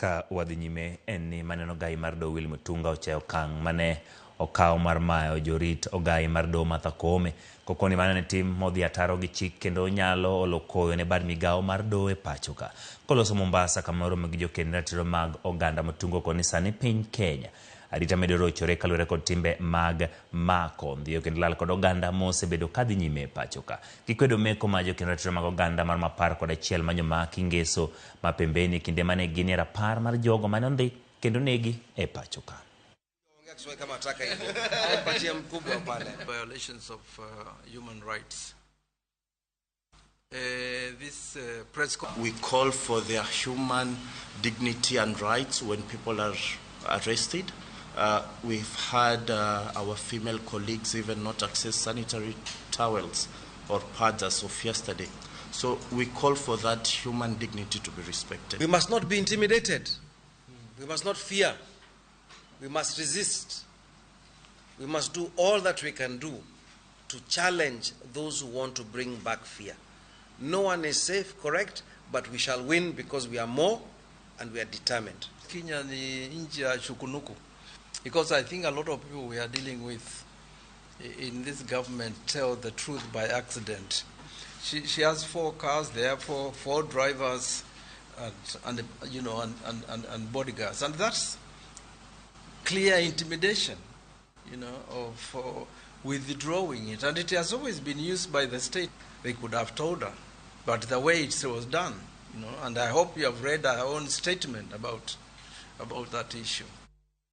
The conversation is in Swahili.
Ka wadhi nyime en ni maneno gai mar do Willy Mutunga ochayo okang mane okaw mar mayo jorit ogai mar do Martha Koome kokoni manene tim modhi ataro gi chik kendo nyalo olo koyo ne bad migawo mar do e pacho ka. Koloso Mombasa kamoro gi jokend ratiro mag oganda Mutunga koni sani piny Kenya arita medo rochore kalure kod timbe mag mako ndiyo kendo lal kod oganda mosebedo kadhi nyime e pacho ka. Kikwedo meko ma jokend ratiro mag oganda mar mapar kod achiel manyo maki ngeso mapembeni kinde mane gini rapar mar jogo mane ondhi kendo negi e pacho ka. Violations of human rights. We call for their human dignity and rights when people are arrested. We've had our female colleagues even not access sanitary towels or pads as of yesterday. So we call for that human dignity to be respected. We must not be intimidated. We must not fear. We must resist. We must do all that we can do to challenge those who want to bring back fear. No one is safe, correct, but we shall win because we are more and we are determined. Kenya ni nchi ya shukunuku. Because I think a lot of people we are dealing with in this government tell the truth by accident. She has 4 cars, therefore 4 drivers, and bodyguards, and that's clear intimidation, of withdrawing it, and it has always been used by the state. They could have told her, but the way it was done, and I hope you have read our own statement about that issue.